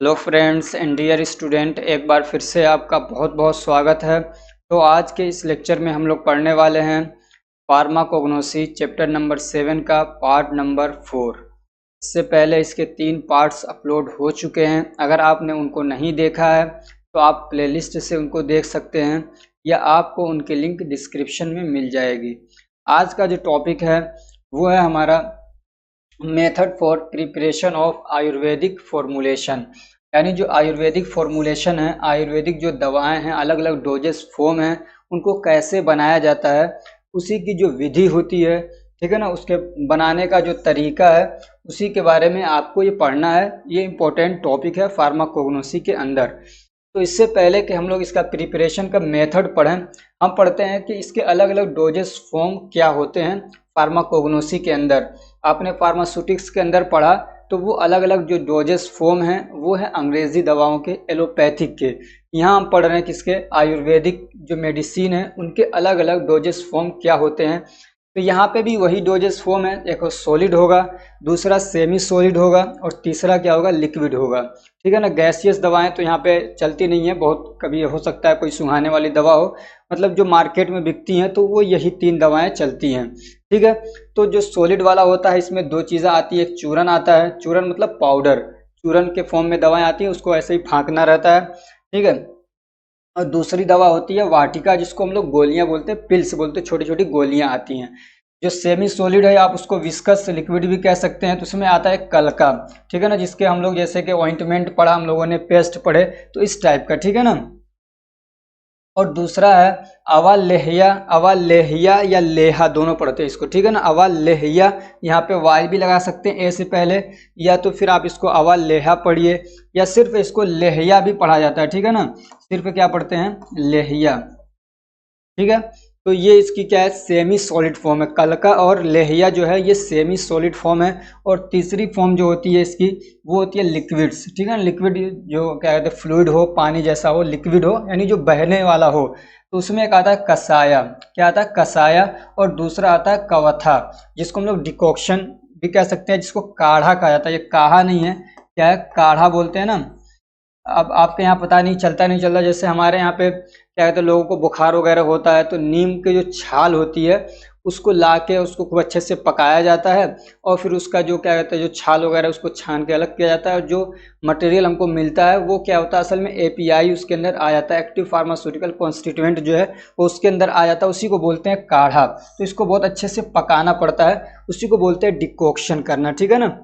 Hello friends and dear student, एक बार फिर से आपका बहुत बहुत स्वागत है। तो आज के इस लेक्चर में हम लोग पढ़ने वाले हैं फार्माकोग्नोसी चैप्टर नंबर 7 का पार्ट नंबर 4। इससे पहले इसके 3 पार्ट्स अपलोड हो चुके हैं। अगर आपने उनको नहीं देखा है तो आप प्लेलिस्ट से उनको देख सकते हैं या आपको उनकी लिंक डिस्क्रिप्शन में मिल जाएगी। आज का जो टॉपिक है वो है हमारा method for preparation of Ayurvedic formulation, यानी जो आयुर्वेदिक फॉर्मुलेशन है, आयुर्वेदिक जो दवाएं हैं, अलग अलग डोजेस फॉर्म हैं, उनको कैसे बनाया जाता है, उसी की जो विधि होती है, ठीक है ना, उसके बनाने का जो तरीका है, उसी के बारे में आपको ये पढ़ना है। ये इम्पोर्टेंट टॉपिक है फार्माकोग्नोसी के अंदर। तो इससे पहले कि हम लोग इसका प्रिपरेशन का मेथड पढ़ें, हम पढ़ते हैं कि इसके अलग अलग डोजेस फॉर्म क्या होते हैं फार्माकोग्नोसी के अंदर। आपने फार्मास्यूटिक्स के अंदर पढ़ा तो वो अलग अलग जो डोजेस फॉर्म हैं वो है अंग्रेजी दवाओं के, एलोपैथिक के। यहाँ हम पढ़ रहे हैं किसके, आयुर्वेदिक जो मेडिसिन है उनके अलग अलग डोजेस फॉर्म क्या होते हैं। तो यहाँ पे भी वही डोजेस फॉर्म है, एक सॉलिड होगा, दूसरा सेमी सॉलिड होगा और तीसरा क्या होगा, लिक्विड होगा। ठीक है ना। गैसियस दवाएं तो यहाँ पे चलती नहीं है, बहुत कभी हो सकता है कोई सुहाने वाली दवा हो, मतलब जो मार्केट में बिकती हैं तो वो यही 3 दवाएं चलती हैं। ठीक है। तो जो सॉलिड वाला होता है इसमें 2 चीज़ें आती है, एक चूरन आता है, चूरन मतलब पाउडर, चूरन के फॉर्म में दवाएं आती हैं, उसको ऐसे ही फाँकना रहता है। ठीक है। और दूसरी दवा होती है वाटिका, जिसको हम लोग गोलियां बोलते हैं, पिल्स बोलते हैं, छोटी छोटी गोलियां आती हैं। जो सेमी सॉलिड है आप उसको विस्कस लिक्विड भी कह सकते हैं, तो उसमें आता है कलका। ठीक है ना, जिसके हम लोग जैसे कि ऑइंटमेंट पढ़ा हम लोगों ने, पेस्ट पढ़े, तो इस टाइप का। ठीक है ना। और दूसरा है अवालेहिया, अवालेहिया या लेहा दोनों पढ़ते हैं इसको। ठीक है ना, अवालेहिया, यहाँ पे वाई भी लगा सकते हैं ए से पहले, या तो फिर आप इसको अवालेहा पढ़िए, या सिर्फ इसको लेहिया भी पढ़ा जाता है। ठीक है ना, सिर्फ क्या पढ़ते हैं, लेहिया। ठीक है। तो ये इसकी क्या है, सेमी सॉलिड फॉर्म है। कलका और लेहिया जो है ये सेमी सॉलिड फॉर्म है। और तीसरी फॉर्म जो होती है इसकी वो होती है लिक्विड्स। ठीक है ना, लिक्विड जो क्या कहते हैं, फ्लूइड हो, पानी जैसा हो, लिक्विड हो, यानी जो बहने वाला हो। तो उसमें एक आता है कसाया, क्या आता है, कसाया। और दूसरा आता है कवथा, जिसको हम लोग डिकॉक्शन भी कह सकते हैं, जिसको काढ़ा कहा जाता है। ये काढ़ा नहीं है, क्या है, काढ़ा बोलते हैं ना। अब आपके यहाँ पता नहीं चलता, जैसे हमारे यहाँ पे क्या कहते हैं, लोगों को बुखार वगैरह होता है तो नीम की जो छाल होती है उसको ला के उसको खूब अच्छे से पकाया जाता है, और फिर उसका जो क्या कहते हैं, जो छाल वगैरह उसको छान के अलग किया जाता है, और जो मटेरियल हमको मिलता है वो क्या होता है, असल में एपीआई उसके अंदर आ जाता है, एक्टिव फार्मास्यूटिकल कॉन्स्टिट्यूएंट जो है वो उसके अंदर आ जाता है, उसी को बोलते हैं काढ़ा। तो इसको बहुत अच्छे से पकाना पड़ता है, उसी को बोलते हैं डिकॉक्शन करना। ठीक है ना।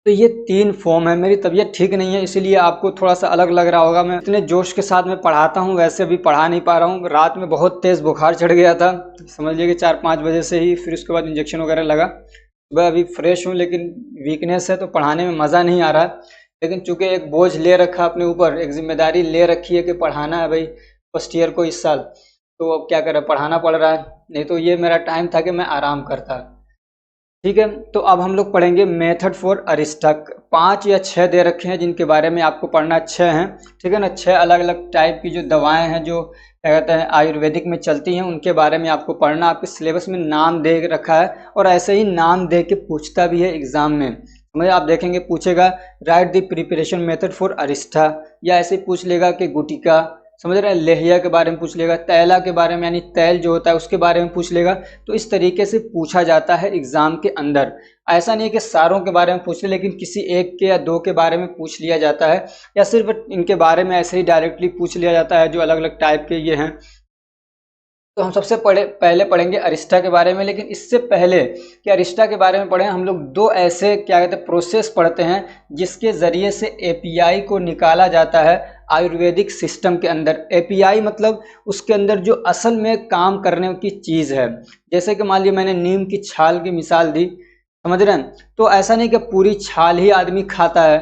तो ये 3 फॉर्म है। मेरी तबीयत ठीक नहीं है इसीलिए आपको थोड़ा सा अलग लग रहा होगा। मैं इतने जोश के साथ में पढ़ाता हूँ, वैसे अभी पढ़ा नहीं पा रहा हूँ। रात में बहुत तेज़ बुखार चढ़ गया था, समझ लीजिए कि 4-5 बजे से ही, फिर उसके बाद इंजेक्शन वगैरह लगा। सुबह अभी फ्रेश हूँ, लेकिन वीकनेस है तो पढ़ाने में मज़ा नहीं आ रहा। लेकिन चूँकि एक बोझ ले रखा अपने ऊपर, एक जिम्मेदारी ले रखी है कि पढ़ाना है भाई फर्स्ट ईयर को इस साल, तो अब क्या करें, पढ़ाना पड़ रहा है, नहीं तो ये मेरा टाइम था कि मैं आराम करता। ठीक है। तो अब हम लोग पढ़ेंगे मेथड फॉर अरिस्टक। 5 या 6 दे रखे हैं जिनके बारे में आपको पढ़ना, 6 हैं। ठीक है ना, 6 अलग अलग टाइप की जो दवाएं हैं जो क्या कहते हैं आयुर्वेदिक में चलती हैं, उनके बारे में आपको पढ़ना। आपके सिलेबस में नाम दे रखा है, और ऐसे ही नाम दे के पूछता भी है एग्जाम में। मतलब आप देखेंगे पूछेगा right the preparation method for Arista, या ऐसे पूछ लेगा कि गुटिका, समझ रहे हैं, लेहिया के बारे में पूछ लेगा, तैला के बारे में, यानी तैल जो होता है उसके बारे में पूछ लेगा। तो इस तरीके से पूछा जाता है एग्जाम के अंदर। ऐसा नहीं कि सारों के बारे में पूछ ले, लेकिन किसी एक के या 2 के बारे में पूछ लिया जाता है, या सिर्फ इनके बारे में ऐसे ही डायरेक्टली पूछ लिया जाता है, जो अलग अलग टाइप के ये हैं। तो हम सबसे पहले पढ़ेंगे अरिस्टा के बारे में। लेकिन इससे पहले कि अरिस्टा के बारे में पढ़ें, हम लोग 2 ऐसे क्या कहते हैं प्रोसेस पढ़ते हैं जिसके ज़रिए से एपीआई को निकाला जाता है आयुर्वेदिक सिस्टम के अंदर। एपीआई मतलब उसके अंदर जो असल में काम करने की चीज़ है। जैसे कि मान लिया मैंने नीम की छाल की मिसाल दी, समझ रहे हैं, तो ऐसा नहीं कि पूरी छाल ही आदमी खाता है,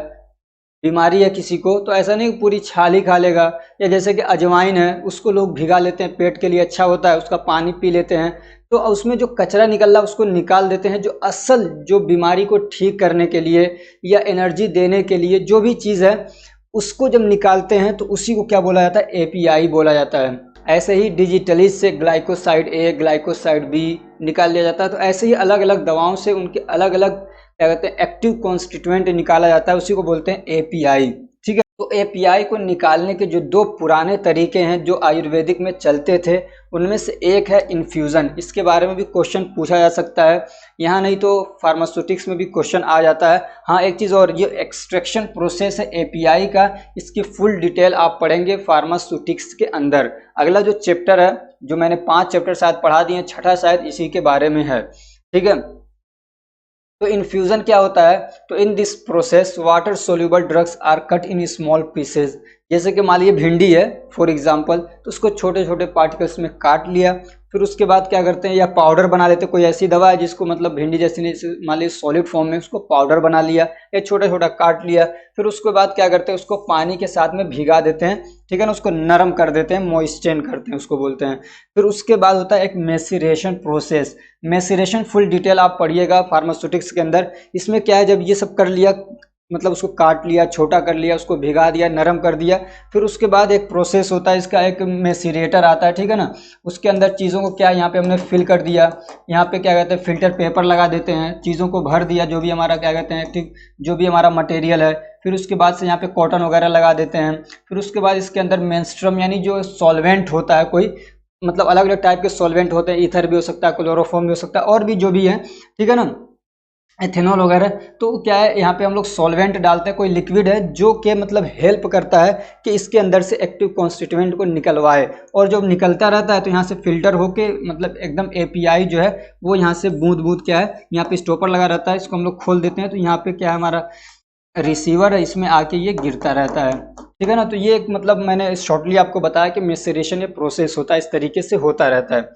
बीमारी है किसी को तो ऐसा नहीं पूरी छाल ही खा लेगा। या जैसे कि अजवाइन है, उसको लोग भिगा लेते हैं, पेट के लिए अच्छा होता है, उसका पानी पी लेते हैं, तो उसमें जो कचरा निकल रहा है उसको निकाल देते हैं। जो असल जो बीमारी को ठीक करने के लिए या एनर्जी देने के लिए जो भी चीज़ है, उसको जब निकालते हैं तो उसी को क्या बोला जाता है, एपीआई बोला जाता है। ऐसे ही डिजिटलीज से ग्लाइकोसाइड ए, ग्लाइकोसाइड बी निकाल लिया जाता है। तो ऐसे ही अलग अलग दवाओं से उनके अलग अलग क्या कहते हैं एक्टिव कॉन्स्टिट्यूएंट निकाला जाता है, उसी को बोलते हैं एपीआई। ठीक है, तो एपीआई को निकालने के जो दो पुराने तरीके हैं जो आयुर्वेदिक में चलते थे, उनमें से एक है इन्फ्यूज़न। इसके बारे में भी क्वेश्चन पूछा जा सकता है, यहाँ नहीं तो फार्मास्यूटिक्स में भी क्वेश्चन आ जाता है। हाँ, एक चीज़ और, ये एक्सट्रैक्शन प्रोसेस है एपीआई का, इसकी फुल डिटेल आप पढ़ेंगे फार्मास्यूटिक्स के अंदर। अगला जो चैप्टर है, जो मैंने 5 चैप्टर शायद पढ़ा दिए, छठा शायद इसी के बारे में है। ठीक है, तो इन्फ्यूजन क्या होता है, तो in this process water soluble drugs are cut in small pieces. जैसे कि मान लीजिए भिंडी है फॉर एग्जांपल, तो उसको छोटे छोटे पार्टिकल्स में काट लिया, फिर उसके बाद क्या करते हैं, या पाउडर बना लेते हैं। कोई ऐसी दवा है जिसको मतलब भिंडी जैसी नहीं, मान लीजिए सॉलिड फॉर्म में, उसको पाउडर बना लिया या छोटा छोटा काट लिया, फिर उसके बाद क्या करते हैं, उसको पानी के साथ में भिगा देते हैं। ठीक है ना, उसको नरम कर देते हैं, मॉइस्चर करते हैं उसको बोलते हैं। फिर उसके बाद होता है एक maceration process. Maceration full detail आप पढ़िएगा फार्मास्यूटिक्स के अंदर। इसमें क्या है, जब ये सब कर लिया, मतलब उसको काट लिया, छोटा कर लिया, उसको भिगा दिया, नरम कर दिया, फिर उसके बाद एक प्रोसेस होता है इसका, एक मैसीरेटर आता है। ठीक है ना, उसके अंदर चीज़ों को क्या, यहाँ पे हमने फिल कर दिया, यहाँ पे क्या कहते हैं फिल्टर पेपर लगा देते हैं, चीज़ों को भर दिया, जो भी हमारा क्या कहते हैं एक्टिव, जो भी हमारा मटेरियल है। फिर उसके बाद से यहाँ पे कॉटन वगैरह लगा देते हैं। फिर उसके बाद इसके अंदर मेंस्ट्रुम यानी जो सॉल्वेंट होता है, कोई मतलब अलग अलग टाइप के सॉल्वेंट होते हैं, ईथर भी हो सकता है, क्लोरोफॉर्म भी हो सकता है, और भी जो भी है। ठीक है ना, एथेनॉल वगैरह। तो क्या है, यहाँ पे हम लोग सॉल्वेंट डालते हैं, कोई लिक्विड है जो कि मतलब हेल्प करता है कि इसके अंदर से एक्टिव कॉन्स्टिट्यूएंट को निकलवाए, और जब निकलता रहता है तो यहाँ से फिल्टर होके मतलब एकदम एपीआई जो है वो यहाँ से बूंद बूंद क्या है, यहाँ पे स्टॉपर लगा रहता है, इसको हम लोग खोल देते हैं, तो यहाँ पे क्या है हमारा रिसीवर है, इसमें आके ये गिरता रहता है। ठीक है ना, तो ये एक मतलब मैंने शॉर्टली आपको बताया कि मैसेरेशन ये प्रोसेस होता है, इस तरीके से होता रहता है।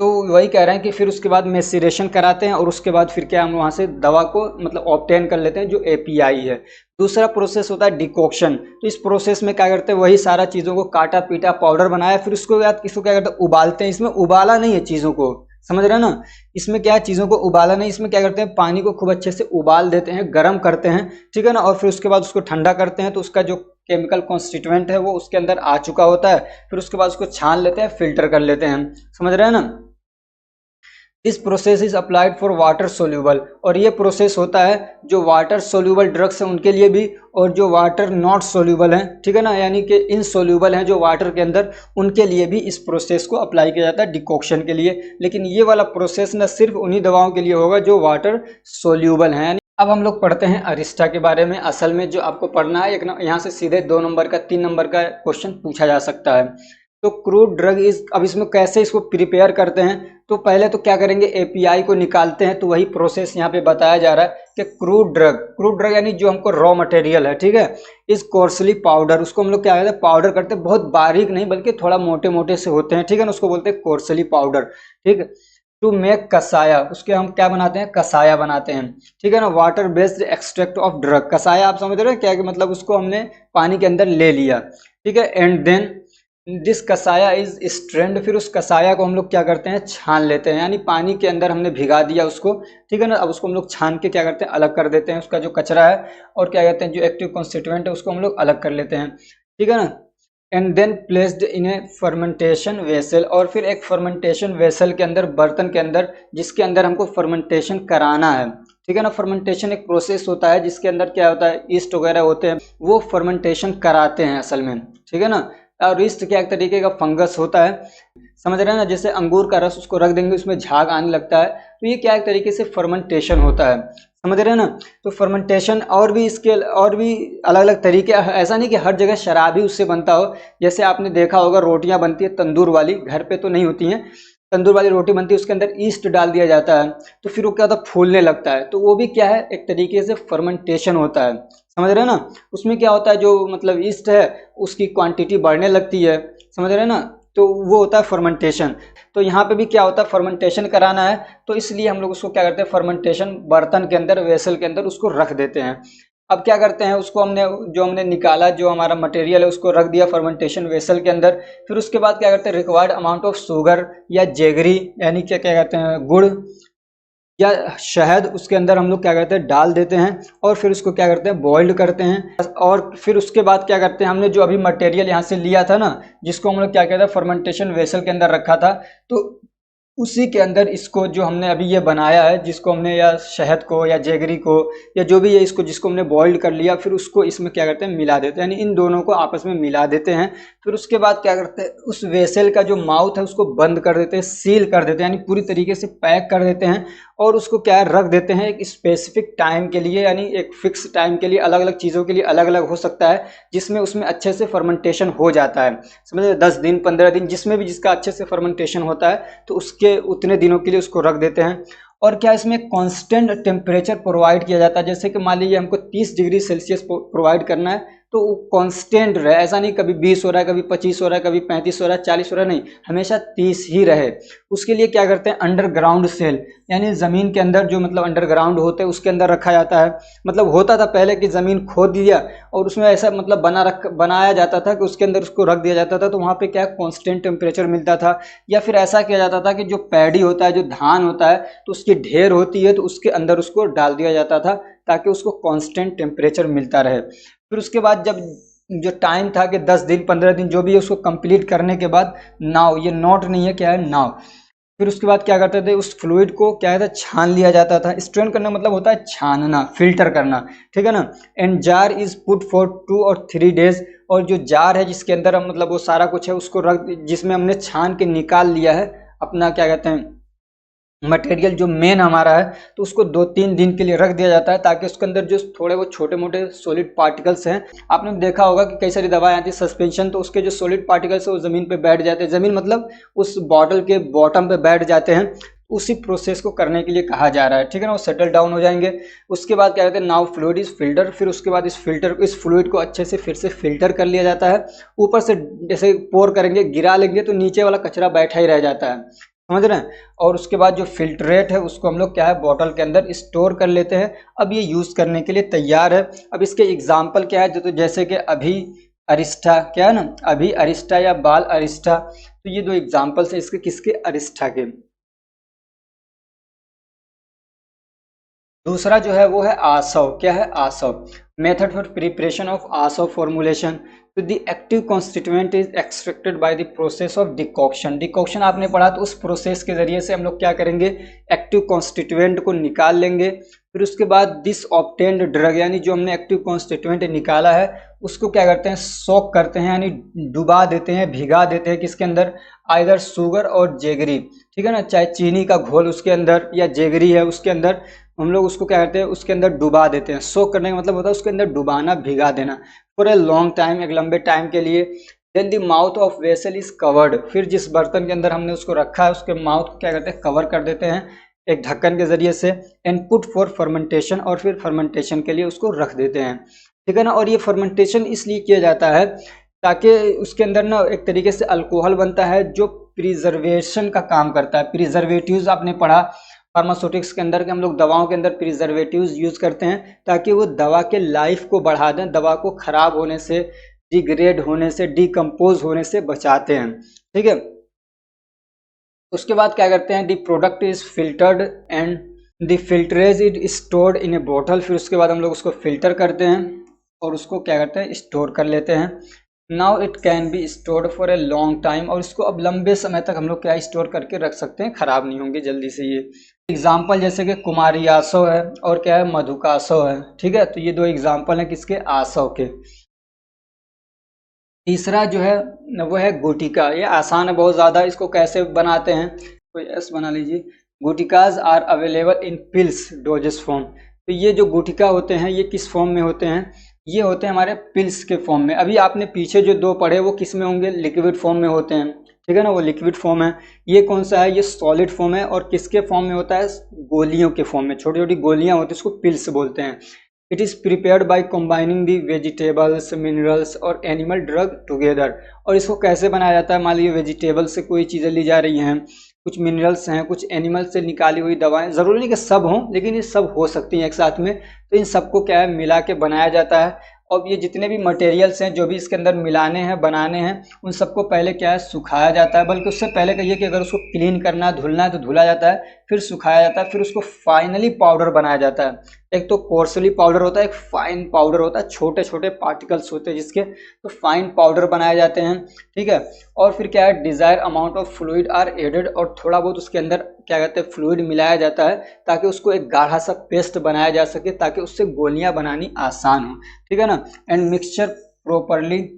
तो वही कह रहे हैं कि फिर उसके बाद मैसीरेशन कराते हैं, और उसके बाद फिर क्या हम वहाँ से दवा को मतलब ऑब्टेन कर लेते हैं जो एपीआई है। दूसरा प्रोसेस होता है डिकॉक्शन। तो इस प्रोसेस में क्या करते हैं, वही सारा चीज़ों को काटा पीटा पाउडर बनाया, फिर उसके बाद इसको क्या करते हैं, उबालते हैं। इसमें उबाला नहीं है चीज़ों को, समझ रहे हैं ना, इसमें क्या है, चीज़ों को उबाला नहीं, इसमें क्या करते हैं पानी को खूब अच्छे से उबाल देते हैं, गर्म करते हैं। ठीक है ना, और फिर उसके बाद उसको ठंडा करते हैं, तो उसका जो केमिकल कॉन्स्टिट्यूएंट है वो उसके अंदर आ चुका होता है। फिर उसके बाद उसको छान लेते हैं, फिल्टर कर लेते हैं, समझ रहे हैं ना। This process is applied for water soluble, और ये प्रोसेस होता है जो वाटर सोल्यूबल ड्रग्स हैं उनके लिए भी, और जो वाटर नॉट सोल्यूबल हैं, ठीक है ना, यानी कि इनसोल्यूबल हैं जो वाटर के अंदर, उनके लिए भी इस प्रोसेस को अप्लाई किया जाता है डिकॉक्शन के लिए। लेकिन ये वाला प्रोसेस न सिर्फ उन्हीं दवाओं के लिए होगा जो वाटर सोल्यूबल हैं। अब हम लोग पढ़ते हैं अरिस्टा के बारे में। असल में जो आपको पढ़ना है, एक यहाँ से सीधे 2 नंबर का 3 नंबर का क्वेश्चन पूछा जा सकता है। तो क्रूड ड्रग इज, अब इसमें कैसे इसको प्रिपेयर करते हैं, तो पहले तो क्या करेंगे, एपीआई को निकालते हैं। तो वही प्रोसेस यहाँ पे बताया जा रहा है कि क्रूड ड्रग यानी जो हमको रॉ मटेरियल है, ठीक है, इस कोर्सली पाउडर, उसको हम लोग क्या कहते हैं पाउडर करते हैं, बहुत बारीक नहीं बल्कि थोड़ा मोटे मोटे से होते हैं। ठीक है ना, उसको बोलते हैं कोर्सली पाउडर। ठीक है, टू मेक कसाया, उसके हम क्या बनाते हैं, कसाया बनाते हैं। ठीक है ना, water based extract of drug, kashaya आप समझ रहे हैं क्या, कि मतलब उसको हमने पानी के अंदर ले लिया। ठीक है, and then this kashaya is strained, फिर उस कसाया को हम लोग क्या करते हैं, छान लेते हैं, यानी पानी के अंदर हमने भिगा दिया उसको। ठीक है ना, अब उसको हम लोग छान के क्या करते हैं, अलग कर देते हैं, उसका जो कचरा है और क्या कहते हैं जो एक्टिव कॉन्स्टिट्यूएंट है उसको हम लोग अलग कर लेते हैं। ठीक है ना, and then placed in a fermentation vessel, और फिर एक फर्मेंटेशन वेसल के अंदर, बर्तन के अंदर, जिसके अंदर हमको फर्मेंटेशन कराना है। ठीक है ना, फर्मेंटेशन एक प्रोसेस होता है जिसके अंदर क्या होता है, ईस्ट वगैरह होते हैं, वो फर्मेंटेशन कराते हैं असल में। ठीक है ना, और ईस्ट क्या एक तरीके का फंगस होता है, समझ रहे हैं ना, जैसे अंगूर का रस उसको रख देंगे उसमें झाग आने लगता है, तो ये क्या एक तरीके से फर्मेंटेशन होता है, समझ रहे हैं ना। तो फर्मेंटेशन और भी इसके और भी अलग अलग तरीके, ऐसा नहीं कि हर जगह शराब ही उससे बनता हो। जैसे आपने देखा होगा रोटियां बनती है तंदूर वाली, घर पे तो नहीं होती हैं, तंदूर वाली रोटी बनती है, उसके अंदर ईस्ट डाल दिया जाता है, तो फिर वो क्या होता है, फूलने लगता है, तो वो भी क्या है, एक तरीके से फर्मेंटेशन होता है, समझ रहे हैं ना। उसमें क्या होता है, जो मतलब ईस्ट है उसकी क्वांटिटी बढ़ने लगती है, समझ रहे हैं ना, तो वो होता है फर्मेंटेशन। तो यहाँ पे भी क्या होता है, फर्मेंटेशन कराना है, तो इसलिए हम लोग उसको क्या करते हैं, फर्मेंटेशन बर्तन के अंदर, वेसल के अंदर उसको रख देते हैं। अब क्या करते हैं, उसको हमने निकाला, जो हमारा मटेरियल है उसको रख दिया फर्मेंटेशन वेसल के अंदर। फिर उसके बाद क्या करते हैं, रिक्वायर्ड अमाउंट ऑफ शुगर या जेगरी, यानी क्या क्या कहते हैं, गुड़ या शहद उसके अंदर हम लोग क्या करते हैं डाल देते हैं और फिर उसको क्या करते हैं बॉइल्ड करते हैं। और फिर उसके बाद क्या करते हैं, हमने जो अभी मटेरियल यहाँ से लिया था ना, जिसको हम लोग क्या कहते हैं फर्मेंटेशन वेसल के अंदर रखा था, तो उसी के अंदर इसको जो हमने अभी ये बनाया है, जिसको हमने या शहद को या जेगरी को या जो भी है इसको जिसको हमने बॉइल्ड कर लिया, फिर उसको इसमें क्या करते हैं मिला देते हैं, यानी इन दोनों को आपस में मिला देते हैं। फिर उसके बाद क्या करते हैं, उस वेसल का जो माउथ है उसको बंद कर देते हैं, सील कर देते हैं, यानी पूरी तरीके से पैक कर देते हैं और उसको क्या है रख देते हैं एक स्पेसिफिक टाइम के लिए, यानी एक फिक्स टाइम के लिए, अलग अलग चीज़ों के लिए अलग अलग हो सकता है, जिसमें उसमें अच्छे से फर्मेंटेशन हो जाता है। समझे, 10 दिन 15 दिन जिसमें भी जिसका अच्छे से फर्मेंटेशन होता है, तो उसके उतने दिनों के लिए उसको रख देते हैं। और क्या इसमें कांस्टेंट टेम्परेचर प्रोवाइड किया जाता है, जैसे कि मान लीजिए हमको 30 डिग्री सेल्सियस प्रोवाइड करना है, तो वो कांस्टेंट रहे, ऐसा नहीं कभी 20 हो रहा है, कभी 25 हो रहा है, कभी 35 हो रहा है, 40 हो रहा है, नहीं, हमेशा 30 ही रहे। उसके लिए क्या करते हैं, अंडरग्राउंड सेल, यानी ज़मीन के अंदर जो मतलब अंडरग्राउंड होते हैं उसके अंदर रखा जाता है। मतलब होता था पहले कि ज़मीन खोद दिया और उसमें ऐसा मतलब बनाया जाता था कि उसके अंदर उसको रख दिया जाता था, तो वहाँ पे क्या कांस्टेंट टेम्परेचर मिलता था। या फिर ऐसा किया जाता था कि जो पैडी होता है, जो धान होता है, तो उसकी ढेर होती है, तो उसके अंदर उसको डाल दिया जाता था ताकि उसको कांस्टेंट टेम्परेचर मिलता रहे। फिर उसके बाद जब जो टाइम था कि 10 दिन 15 दिन जो भी है उसको कंप्लीट करने के बाद, नाव, ये नॉट नहीं है, क्या है, नाव, फिर उसके बाद क्या करते थे, उस फ्लूइड को क्या है छान लिया जाता था। स्ट्रेन करना मतलब होता है छानना, फिल्टर करना, ठीक है ना। And jar is put for 2 और 3 डेज, और जो जार है जिसके अंदर हम मतलब वो सारा कुछ है उसको रख, जिसमें हमने छान के निकाल लिया है अपना क्या कहते हैं मटेरियल जो मेन हमारा है, तो उसको 2-3 दिन के लिए रख दिया जाता है ताकि उसके अंदर जो थोड़े वो छोटे मोटे सॉलिड पार्टिकल्स हैं, आपने देखा होगा कि कई सारी दवाएं आती है सस्पेंशन, तो उसके जो सॉलिड पार्टिकल्स है वो ज़मीन पे बैठ जाते हैं, ज़मीन मतलब उस बॉटल के बॉटम पे बैठ जाते हैं। उसी प्रोसेस को करने के लिए कहा जा रहा है, ठीक है ना, वो सेटल डाउन हो जाएंगे। उसके बाद क्या कहते हैं, नाउ फ्लूइड इज फिल्टर, फिर उसके बाद इस फ्लूइड को अच्छे से फिर से फिल्टर कर लिया जाता है। ऊपर से जैसे पोर करेंगे, गिरा लेंगे, तो नीचे वाला कचरा बैठा ही रह जाता है, समझ रहे हैं। और उसके बाद जो फिल्ट्रेट है उसको हम लोग क्या है बॉटल के अंदर स्टोर कर लेते हैं। अब ये यूज़ करने के लिए तैयार है। अब इसके एग्जाम्पल क्या है, तो जैसे कि अभी अरिस्टा, क्या है ना, अभी अरिस्टा या बाल अरिस्टा, तो ये 2 एग्जाम्पल्स है इसके, किसके, अरिस्टा के। दूसरा जो है वो है आसव, क्या है, asava, method for preparation of asava formulation. तो the active constituent is extracted by the process of decoction. Decoction आपने पढ़ा, तो उस प्रोसेस के जरिए से हम लोग क्या करेंगे, एक्टिव कॉन्स्टिट्यूएंट को निकाल लेंगे। फिर उसके बाद दिस ऑब्टेन्ड ड्रग, यानी जो हमने एक्टिव कॉन्स्टिट्यूएंट निकाला है उसको क्या करते हैं, सोक करते हैं, यानी डुबा देते हैं, भिगा देते हैं, किसके अंदर, आइदर शुगर और जेगरी, ठीक है ना, चाहे चीनी का घोल उसके अंदर या जेगरी है उसके अंदर, हम लोग उसको क्या करते हैं, उसके अंदर डुबा देते हैं। सोक करने का मतलब होता है उसके अंदर डुबाना, भिगा देना फॉर ए लॉन्ग टाइम, एक लंबे टाइम के लिए। Then the mouth of vessel is covered, फिर जिस बर्तन के अंदर हमने उसको रखा है उसके माउथ को क्या करते हैं, कवर कर देते हैं एक ढक्कन के जरिए से। एंड पुट फॉर फर्मेंटेशन, और फिर फर्मेंटेशन के लिए उसको रख देते हैं, ठीक है ना। और ये फर्मेंटेशन इसलिए किया जाता है ताकि उसके अंदर ना एक तरीके से अल्कोहल बनता है जो प्रिजर्वेशन का काम करता है। प्रिजर्वेटिव्स आपने पढ़ा फार्मास्यूटिक्स के अंदर, कि हम लोग दवाओं के अंदर प्रिजर्वेटिव्स यूज करते हैं ताकि वो दवा के लाइफ को बढ़ा दें, दवा को खराब होने से, डिग्रेड होने से, डिकम्पोज होने से बचाते हैं, ठीक है। उसके बाद क्या करते हैं, the product is filtered and the filtrate is stored in a बोतल, फिर उसके बाद हम लोग उसको फिल्टर करते हैं और उसको क्या करते हैं, स्टोर कर लेते हैं। Now it can be stored for a long time, और इसको अब लंबे समय तक हम लोग क्या स्टोर करके रख सकते हैं, खराब नहीं होंगे जल्दी से। ये एग्जाम्पल जैसे कि कुमारियासव है और क्या है, मधुकासव है, ठीक है। तो ये 2 एग्जाम्पल हैं किसके, आसव के। तीसरा जो है वो है गुटिका, ये आसान है बहुत ज़्यादा, इसको कैसे बनाते हैं, कोई एस बना लीजिए। Gutikas are available in pills doses form, तो ये जो गुटिका होते हैं ये किस फॉर्म में होते हैं, ये होते हैं हमारे पिल्स के फॉर्म में। अभी आपने पीछे जो 2 पढ़े वो किस में होंगे, लिक्विड फॉर्म में होते हैं, ठीक है ना, वो लिक्विड फॉर्म है। ये कौन सा है, ये सॉलिड फॉर्म है, और किसके फॉर्म में होता है, गोलियों के फॉर्म में, छोटी छोटी गोलियां होती है, इसको पिल्स बोलते हैं। It is prepared by combining the vegetables, minerals और एनिमल ड्रग टुगेदर। और इसको कैसे बनाया जाता है, मान लीजिए वेजिटेबल से कोई चीज़ें ली जा रही हैं, कुछ मिनरल्स हैं, कुछ एनिमल से निकाली हुई दवाएं, ज़रूरी नहीं कि सब हों लेकिन ये सब हो सकती हैं एक साथ में, तो इन सबको क्या है मिला के बनाया जाता है। और ये जितने भी मटेरियल्स हैं जो भी इसके अंदर मिलाने हैं, बनाने हैं, उन सबको पहले क्या है सुखाया जाता है, बल्कि उससे पहले कहिए कि अगर उसको क्लीन करना है, धुलना है तो धुला जाता है, फिर सुखाया जाता है, फिर उसको फाइनली पाउडर बनाया जाता है। एक तो कोर्सली पाउडर होता है, एक फाइन पाउडर होता है, छोटे छोटे पार्टिकल्स होते हैं जिसके, तो फाइन पाउडर बनाए जाते हैं, ठीक है। और फिर क्या है, desired amount of fluid are added, और थोड़ा बहुत उसके अंदर क्या कहते हैं फ्लूइड मिलाया जाता है ताकि उसको एक गाढ़ा सा पेस्ट बनाया जा सके, ताकि उससे गोलियां बनानी आसान हो, ठीक है ना। एंड मिक्सचर प्रोपरली,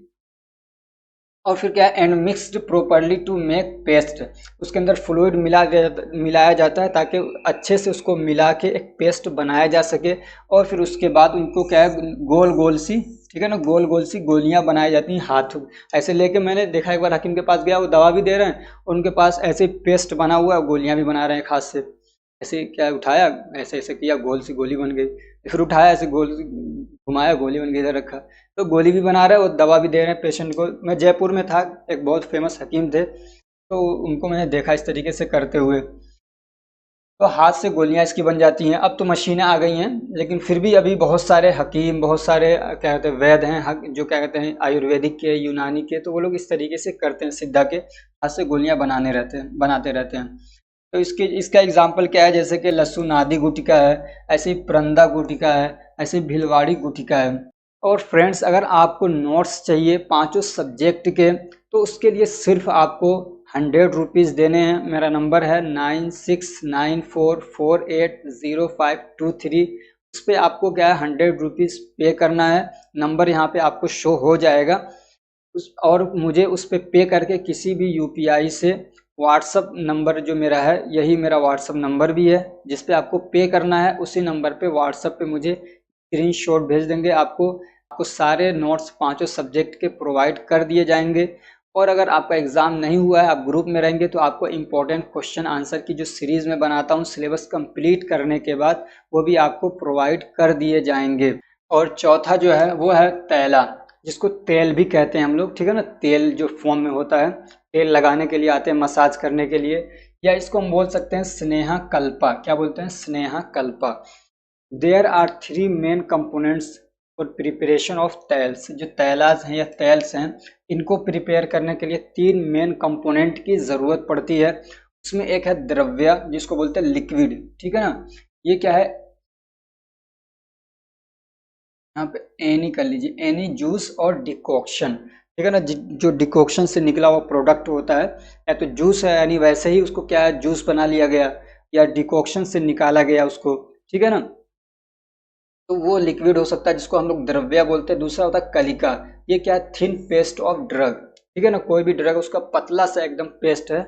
और फिर क्या है, and mixed properly to make paste, उसके अंदर फ्लूइड मिलाया जाता है ताकि अच्छे से उसको मिला के एक पेस्ट बनाया जा सके। और फिर उसके बाद उनको क्या है, गोल गोल सी, ठीक है ना, गोल गोल सी गोलियां बनाई जाती हैं हाथ ऐसे लेके। मैंने देखा एक बार हकीम के पास गया, वो दवा भी दे रहे हैं और उनके पास ऐसे पेस्ट बना हुआ है, गोलियां भी बना रहे हैं हाथ से। ऐसे क्या उठाया, ऐसे ऐसे किया, गोल सी गोली बन गई, फिर उठाया ऐसे गोल घुमाया, गोली बन गई, इधर रखा, तो गोली भी बना रहे हैं और दवा भी दे रहे हैं पेशेंट को। मैं जयपुर में था, एक बहुत फेमस हकीम थे, तो उनको मैंने देखा इस तरीके से करते हुए। तो हाथ से गोलियां इसकी बन जाती हैं। अब तो मशीनें आ गई हैं, लेकिन फिर भी अभी बहुत सारे हकीम, बहुत सारे क्या कहते हैं वैद्य हैं, जो क्या कहते हैं आयुर्वेदिक के, यूनानी के, तो वो लोग इस तरीके से करते हैं, सिद्धा के हाथ से गोलियां बनाते रहते हैं। तो इसका एग्जाम्पल क्या है, जैसे कि लहसुन आदि गुटिका है, ऐसे ही परंदा गुटिका है, ऐसे भिलवाड़ी गुटिका है। और फ्रेंड्स, अगर आपको नोट्स चाहिए पांचों सब्जेक्ट के, तो उसके लिए सिर्फ आपको 100 रुपीज़ देने हैं। मेरा नंबर है 9694480523। उस पर आपको क्या है 100 रुपीज़ पे करना है। नंबर यहाँ पे आपको शो हो जाएगा और मुझे उस पर पे करके किसी भी यूपीआई से, व्हाट्सअप नंबर जो मेरा है, यही मेरा व्हाट्सअप नंबर भी है जिस पे आपको पे करना है, उसी नंबर पे व्हाट्सअप पे मुझे स्क्रीनशॉट भेज देंगे। आपको सारे नोट्स पांचों सब्जेक्ट के प्रोवाइड कर दिए जाएंगे। और अगर आपका एग्ज़ाम नहीं हुआ है, आप ग्रुप में रहेंगे, तो आपको इम्पोर्टेंट क्वेश्चन आंसर की जो सीरीज़ में बनाता हूँ सिलेबस कंप्लीट करने के बाद, वो भी आपको प्रोवाइड कर दिए जाएंगे। और चौथा जो है वो है तैला, जिसको तेल भी कहते हैं हम लोग, ठीक है ना। तेल जो फॉर्म में होता है, तेल लगाने के लिए आते हैं, मसाज करने के लिए, या इसको हम बोल सकते हैं स्नेहा कल्पा। क्या बोलते हैं, sneha kalpa. There are 3 main components for preparation of tailas. जो तैलाज हैं या तेल्स हैं, इनको प्रिपेयर करने के लिए 3 मेन कंपोनेंट की ज़रूरत पड़ती है। उसमें एक है द्रव्य, जिसको बोलते हैं लिक्विड, ठीक है ना। ये क्या है, यहाँ पे एनी कर लीजिए, एनी जूस और डिकॉक्शन, ठीक है ना। जो डिकॉक्शन से निकला हुआ प्रोडक्ट होता है, या तो जूस है यानी वैसे ही उसको क्या है जूस बना लिया गया, या डिकॉक्शन से निकाला गया उसको, ठीक है ना, तो वो लिक्विड हो सकता है, जिसको हम लोग द्रव्य बोलते हैं। दूसरा होता है कलिका, ये क्या है, थिन पेस्ट ऑफ ड्रग, ठीक है ना, कोई भी ड्रग उसका पतला सा एकदम पेस्ट है।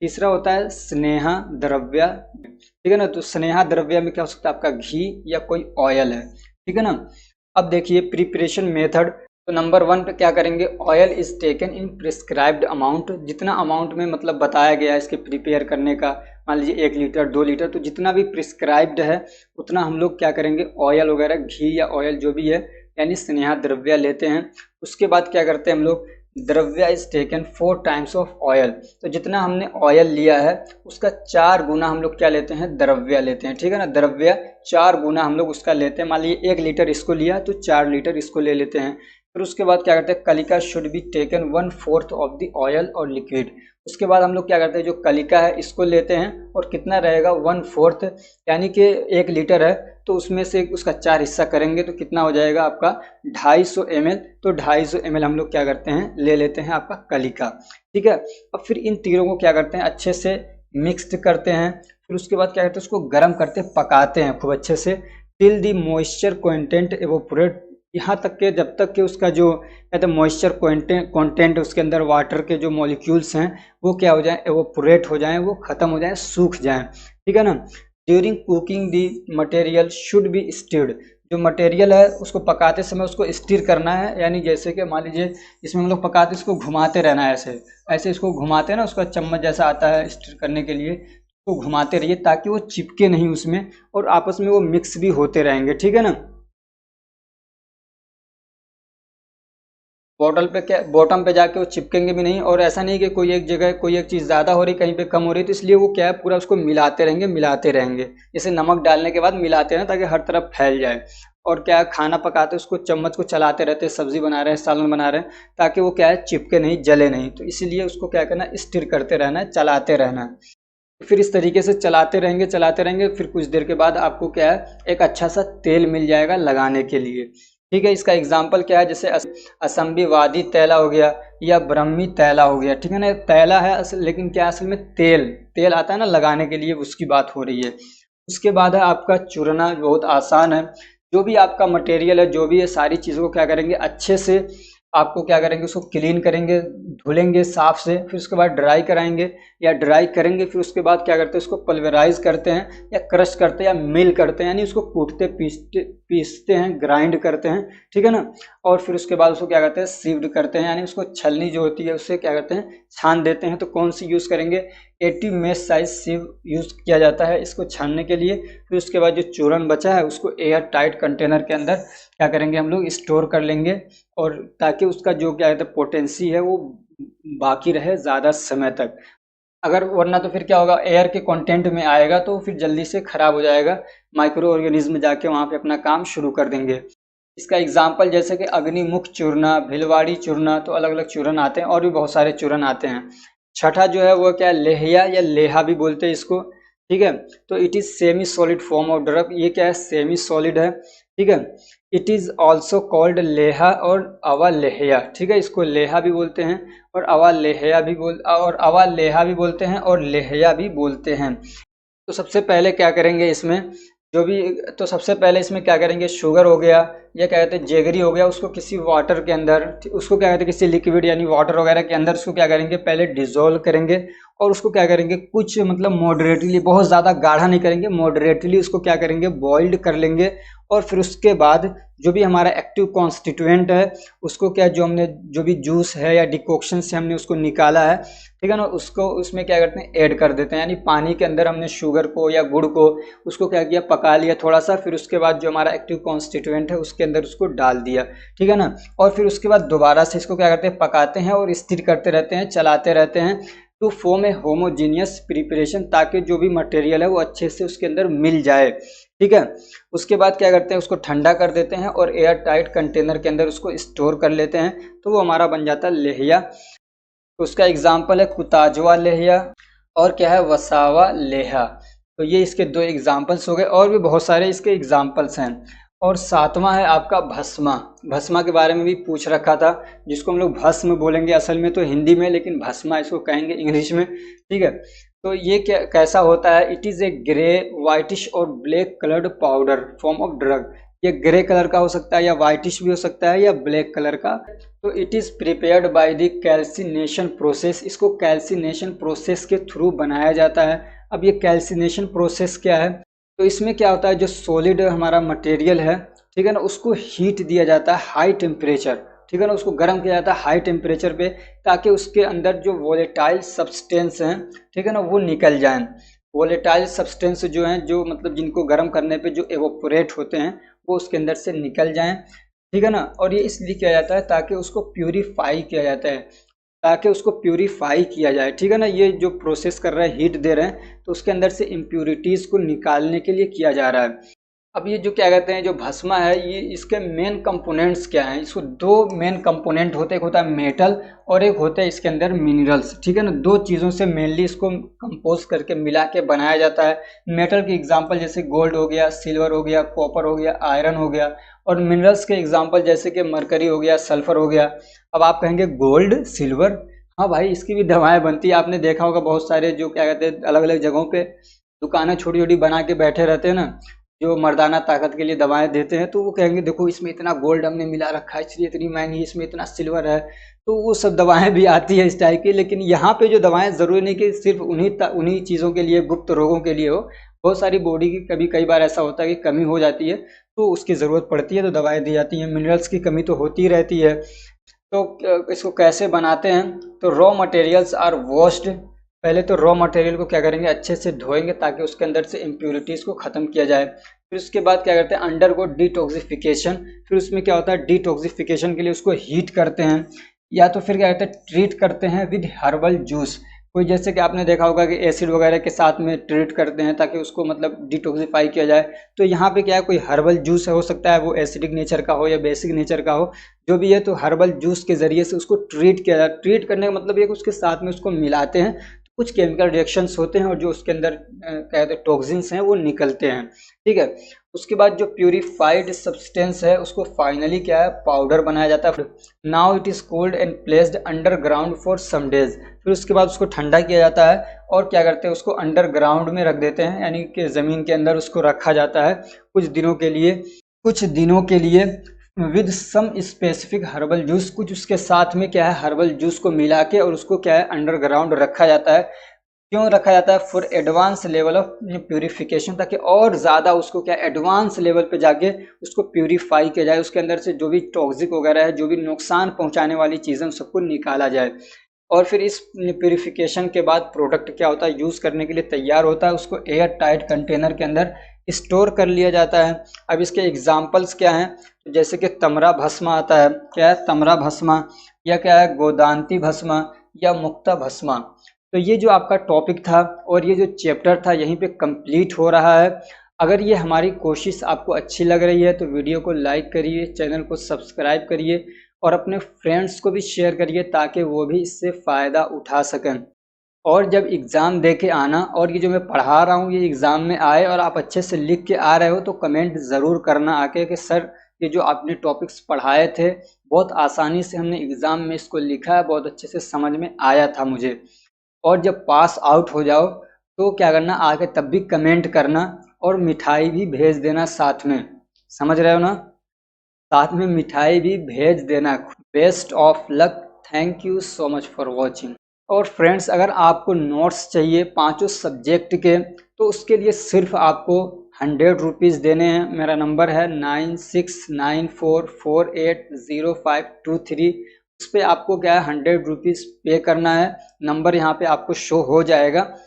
तीसरा होता है स्नेहा द्रव्य, ठीक है ना, तो स्नेहा द्रव्य में क्या हो सकता है, आपका घी या कोई ऑयल है, ठीक है ना। अब देखिए प्रिपरेशन मेथड, तो नंबर 1 पे क्या करेंगे, oil is taken in prescribed amount, जितना अमाउंट में मतलब बताया गया है इसके प्रिपेयर करने का, मान लीजिए 1 लीटर 2 लीटर, तो जितना भी प्रिस्क्राइब्ड है उतना हम लोग क्या करेंगे, ऑयल वगैरह, घी या ऑयल जो भी है, यानी स्नेहा द्रव्य लेते हैं। उसके बाद क्या करते हैं हम लोग, द्रव्य is taken 4 times of oil, तो जितना हमने ऑयल लिया है उसका 4 गुना हम लोग क्या लेते हैं, द्रव्य लेते हैं, ठीक है ना। द्रव्य 4 गुना हम लोग उसका लेते हैं। मान लीजिए 1 लीटर इसको लिया तो 4 लीटर इसको ले लेते हैं। फिर उसके बाद क्या करते हैं, kalika should be taken 1/4 of the oil और लिक्विड। उसके बाद हम लोग क्या करते हैं, जो कलिका है इसको लेते हैं और कितना रहेगा 1/4, यानी कि 1 लीटर है तो उसमें से उसका 4 हिस्सा करेंगे तो कितना हो जाएगा आपका 250 ml। तो 250 ml हम लोग क्या करते हैं, ले लेते हैं आपका कलिका, ठीक है। अब फिर इन तीनों को क्या करते हैं, अच्छे से मिक्स्ड करते हैं। फिर उसके बाद क्या करते हैं, उसको गर्म करते पकाते हैं खूब अच्छे से, till the moisture content evaporate, यहाँ तक के जब तक कि उसका जो कहते हैं मॉइस्चर कंटेंट उसके अंदर वाटर के जो मॉलिक्यूल्स हैं वो क्या हो जाए, एवोपोरेट हो जाएं, वो खत्म हो जाएं, सूख जाएं, ठीक है ना। During cooking the material should be stirred, जो मटेरियल है उसको पकाते समय उसको स्टीर करना है, यानी जैसे कि मान लीजिए इसमें हम लोग पकाते इसको घुमाते रहना है, ऐसे ऐसे इसको घुमाते हैं ना, उसका चम्मच जैसा आता है स्टीर करने के लिए, तो घुमाते रहिए ताकि वो चिपके नहीं उसमें और आपस में वो मिक्स भी होते रहेंगे, ठीक है ना। बॉटल पे क्या, बॉटम पे जाके वो चिपकेंगे भी नहीं, और ऐसा नहीं कि कोई एक जगह कोई एक चीज़ ज़्यादा हो रही कहीं पे कम हो रही, तो इसलिए वो क्या है पूरा उसको मिलाते रहेंगे। जैसे नमक डालने के बाद मिलाते हैं ताकि हर तरफ फैल जाए। और क्या है, खाना पकाते उसको चम्मच को चलाते रहते, सब्जी बना रहे हैं सालन बना रहे हैं, ताकि वो क्या है चिपके नहीं, जले नहीं, तो इसीलिए उसको क्या करना है, स्टिर करते रहना है, चलाते रहना है। फिर इस तरीके से चलाते रहेंगे, फिर कुछ देर के बाद आपको क्या है, एक अच्छा सा तेल मिल जाएगा लगाने के लिए। ठीक है, इसका एग्जाम्पल क्या है, जैसे असम्बी वादी तैला हो गया या ब्रह्मी तैला हो गया। ठीक है ना, तैला है असल, लेकिन क्या असल में तेल तेल आता है ना लगाने के लिए, उसकी बात हो रही है। उसके बाद है आपका चूरना, बहुत आसान है। जो भी आपका मटेरियल है, जो भी है, सारी चीज़ों को क्या करेंगे, अच्छे से आपको क्या करेंगे, उसको क्लीन करेंगे, धुलेंगे साफ से, फिर उसके बाद ड्राई कराएंगे या ड्राई करेंगे। फिर उसके बाद क्या करते हैं, उसको पल्वराइज करते हैं या क्रश करते हैं या मिल करते हैं, यानी उसको कूटते पीसते हैं, ग्राइंड करते हैं। ठीक है ना, और फिर उसके बाद उसको क्या करते हैं, सीव्ड करते हैं, यानी उसको छलनी जो होती है उससे क्या करते हैं, छान देते हैं। तो कौन सी यूज़ करेंगे, 80 मेश साइज सीव यूज़ किया जाता है इसको छानने के लिए। फिर उसके बाद जो चूरन बचा है उसको एयर टाइट कंटेनर के अंदर क्या करेंगे, हम लोग स्टोर कर लेंगे, और ताकि उसका जो क्या कहते हैं पोटेंसी है वो बाकी रहे ज़्यादा समय तक। अगर वरना तो फिर क्या होगा, एयर के कंटेंट में आएगा तो फिर जल्दी से ख़राब हो जाएगा, माइक्रो ऑर्गेनिज्म जाके वहाँ पे अपना काम शुरू कर देंगे। इसका एग्जाम्पल जैसे कि अग्निमुख चूर्णा, भिलवाड़ी चूर्णा, तो अलग अलग चूर्ण आते हैं और भी बहुत सारे चूर्ण आते हैं। छठा जो है वो क्या है, लेहिया या लेहा भी बोलते हैं इसको। ठीक है, तो it is semi solid form of drug, ये क्या है, सेमी सॉलिड है। ठीक है, इट इज़ ऑल्सो कॉल्ड लेहा और अवा लेहया। ठीक है, इसको लेहा भी बोलते हैं और अवा लेहया भी बोलते हैं और लेहया भी बोलते हैं। तो सबसे पहले क्या करेंगे इसमें, जो भी, तो सबसे पहले इसमें क्या करेंगे, शुगर हो गया या क्या कहते हैं जेगरी हो गया, उसको किसी वाटर के अंदर, उसको क्या कहते हैं किसी लिक्विड यानी वाटर वगैरह के अंदर उसको क्या करेंगे, पहले डिजोल्व करेंगे, और उसको क्या करेंगे, कुछ मतलब मॉडरेटली, बहुत ज़्यादा गाढ़ा नहीं करेंगे, मॉडरेटली उसको क्या करेंगे, बॉइल्ड कर लेंगे। और फिर उसके बाद जो भी हमारा एक्टिव कॉन्स्टिट्यूएंट है उसको क्या, जो हमने जो भी जूस है या डिकॉक्शन से हमने उसको निकाला है, ठीक है ना, उसको उसमें क्या करते हैं, ऐड कर देते हैं। यानी पानी के अंदर हमने शुगर को या गुड़ को उसको क्या किया, पका लिया थोड़ा सा, फिर उसके बाद जो हमारा एक्टिव कॉन्स्टिट्यूएंट है उसके अंदर उसको डाल दिया। ठीक है ना, और फिर उसके बाद दोबारा से इसको क्या करते हैं, पकाते हैं और स्थिर करते रहते हैं, चलाते रहते हैं, to form a homogeneous preparation, ताकि जो भी मटेरियल है वो अच्छे से उसके अंदर मिल जाए। ठीक है, उसके बाद क्या करते हैं, उसको ठंडा कर देते हैं और एयर टाइट कंटेनर के अंदर उसको स्टोर कर लेते हैं, तो वो हमारा बन जाता है लेहिया। तो उसका एग्जाम्पल है कुताजवा लेहिया और क्या है, वसावा लेहा। तो ये इसके दो एग्जाम्पल्स हो गए, और भी बहुत सारे इसके एग्जाम्पल्स हैं। और सातवां है आपका भस्मा। भस्मा के बारे में भी पूछ रखा था, जिसको हम लोग भस्म बोलेंगे असल में तो हिंदी में, लेकिन भस्मा इसको कहेंगे इंग्लिश में। ठीक है, तो ये क्या कैसा होता है, it is a grey whitish और black coloured powder form of drug. ये ग्रे कलर का हो सकता है या वाइटिश भी हो सकता है या ब्लैक कलर का। तो it is prepared by the calcination process, इसको कैल्सिनेशन प्रोसेस के थ्रू बनाया जाता है। अब ये कैल्सिनेशन प्रोसेस क्या है, तो इसमें क्या होता है, जो सॉलिड हमारा मटेरियल है, ठीक है ना, उसको हीट दिया जाता है हाई टेम्परेचर। ठीक है ना, उसको गर्म किया जाता है हाई टेम्परेचर पे, ताकि उसके अंदर जो वोलेटाइल सब्सटेंस हैं, ठीक है ना, वो निकल जाएं। वोलेटाइल सब्सटेंस जो हैं, जो मतलब जिनको गर्म करने पे जो एवोपोरेट होते हैं, वो उसके अंदर से निकल जाएं। ठीक है ना, और ये इसलिए किया जाता है ताकि उसको प्यूरीफाई किया जाता है, ताकि उसको प्यूरीफाई किया जाए। ठीक है ना, ये जो प्रोसेस कर रहे हैं, हीट दे रहे हैं, तो उसके अंदर से इम्प्यूरिटीज़ को निकालने के लिए किया जा रहा है। अब ये जो क्या कहते हैं, जो भस्मा है, ये इसके मेन कंपोनेंट्स क्या हैं, इसको दो मेन कंपोनेंट होते हैं, एक होता है मेटल और एक होता है इसके अंदर मिनरल्स। ठीक है ना, दो चीज़ों से मेनली इसको कंपोज करके मिला के बनाया जाता है। मेटल के एग्जांपल जैसे गोल्ड हो गया, सिल्वर हो गया, कॉपर हो गया, आयरन हो गया, और मिनरल्स के एग्जांपल जैसे कि मरकरी हो गया, सल्फर हो गया। अब आप कहेंगे गोल्ड सिल्वर, हाँ भाई, इसकी भी दवाएं बनती है। आपने देखा होगा बहुत सारे जो क्या कहते हैं अलग अलग जगहों पे दुकानें छोटी छोटी बना के बैठे रहते हैं ना, जो मर्दाना ताकत के लिए दवाएं देते हैं, तो वो कहेंगे देखो इसमें इतना गोल्ड हमने मिला रखा है इसलिए इतनी महंगी, इसमें इतना सिल्वर है। तो वो सब दवाएं भी आती है इस टाइप की, लेकिन यहाँ पे जो दवाएं ज़रूरी नहीं कि सिर्फ उन्हीं चीज़ों के लिए, गुप्त रोगों के लिए हो। बहुत सारी बॉडी की कई बार ऐसा होता है कि कमी हो जाती है, तो उसकी ज़रूरत पड़ती है, तो दवाएँ दी जाती हैं। मिनरल्स की कमी तो होती रहती है। तो इसको कैसे बनाते हैं, तो रॉ मटेरियल्स आर वॉश्ड। पहले तो रॉ मटेरियल को क्या करेंगे, अच्छे से धोएंगे ताकि उसके अंदर से इम्प्यूरिटीज़ को ख़त्म किया जाए। फिर उसके बाद क्या करते हैं, अंडर को डिटॉक्सिफिकेशन। फिर उसमें क्या होता है, डिटॉक्सिफिकेशन के लिए उसको हीट करते हैं, या तो फिर क्या कहते हैं, ट्रीट करते हैं विद हर्बल जूस। कोई जैसे कि आपने देखा होगा कि एसिड वगैरह के साथ में ट्रीट करते हैं ताकि उसको मतलब डिटॉक्सिफाई किया जाए। तो यहाँ पे क्या है, कोई हर्बल जूस हो सकता है, वो एसिडिक नेचर का हो या बेसिक नेचर का हो, जो भी है, तो हर्बल जूस के ज़रिए से उसको ट्रीट किया जाए। ट्रीट करने का मतलब ये कि उसके साथ में उसको मिलाते हैं, कुछ केमिकल रिएक्शंस होते हैं और जो उसके अंदर कहते हैं टॉक्सिन्स हैं वो निकलते हैं, ठीक है। उसके बाद जो प्यूरिफाइड सब्सटेंस है उसको फाइनली क्या है, पाउडर बनाया जाता है। Now it is cold and placed underground for some days, फिर उसके बाद उसको ठंडा किया जाता है और क्या करते हैं, उसको अंडरग्राउंड में रख देते हैं, यानी कि ज़मीन के अंदर उसको रखा जाता है कुछ दिनों के लिए with some specific herbal juice, कुछ उसके साथ में क्या है, हर्बल जूस को मिला के और उसको क्या है, अंडरग्राउंड रखा जाता है। क्यों रखा जाता है, for advance level of purification, ताकि और ज़्यादा उसको क्या एडवांस लेवल पे जाके उसको प्यूरिफाई किया जाए, उसके अंदर से जो भी टॉक्सिक वगैरह है, जो भी नुकसान पहुंचाने वाली चीज़ें सबको निकाला जाए। और फिर इस प्यूरिफिकेशन के बाद प्रोडक्ट क्या होता है, यूज़ करने के लिए तैयार होता है, उसको एयर टाइट कंटेनर के अंदर स्टोर कर लिया जाता है। अब इसके एग्जाम्पल्स क्या हैं, जैसे कि तमरा भस्म आता है, क्या है, तमरा भस्म, या क्या है, गोदांती भस्म, या मुक्ता भस्म। तो ये जो आपका टॉपिक था और ये जो चैप्टर था यहीं पे कंप्लीट हो रहा है। अगर ये हमारी कोशिश आपको अच्छी लग रही है तो वीडियो को लाइक करिए, चैनल को सब्सक्राइब करिए और अपने फ्रेंड्स को भी शेयर करिए ताकि वो भी इससे फ़ायदा उठा सकें। और जब एग्ज़ाम दे के आना और ये जो मैं पढ़ा रहा हूँ ये एग्ज़ाम में आए और आप अच्छे से लिख के आ रहे हो तो कमेंट ज़रूर करना आके कि सर ये जो आपने टॉपिक्स पढ़ाए थे बहुत आसानी से हमने एग्ज़ाम में इसको लिखा है, बहुत अच्छे से समझ में आया था मुझे। और जब पास आउट हो जाओ तो क्या करना, आके तब भी कमेंट करना और मिठाई भी भेज देना साथ में, समझ रहे हो ना, साथ में मिठाई भी भेज देना। Best of luck, thank you so much for watching. और फ्रेंड्स अगर आपको नोट्स चाहिए पांचों सब्जेक्ट के तो उसके लिए सिर्फ आपको 100 रुपीज़ देने हैं। मेरा नंबर है 9694480523, उस पर आपको क्या है 100 रुपीज़ पे करना है। नंबर यहाँ पे आपको शो हो जाएगा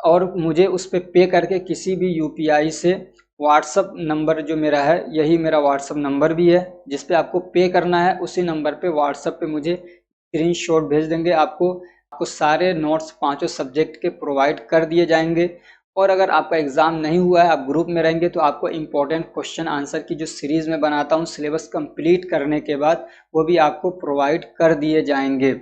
और मुझे उस पर पे करके किसी भी यूपीआई से व्हाट्सअप नंबर जो मेरा है, यही मेरा व्हाट्सअप नंबर भी है जिस पे आपको पे करना है, उसी नंबर पे व्हाट्सअप पे मुझे स्क्रीनशॉट भेज देंगे। आपको सारे नोट्स पांचों सब्जेक्ट के प्रोवाइड कर दिए जाएंगे। और अगर आपका एग्ज़ाम नहीं हुआ है, आप ग्रुप में रहेंगे तो आपको इम्पोर्टेंट क्वेश्चन आंसर की जो सीरीज़ में बनाता हूँ सिलेबस कंप्लीट करने के बाद वो भी आपको प्रोवाइड कर दिए जाएंगे।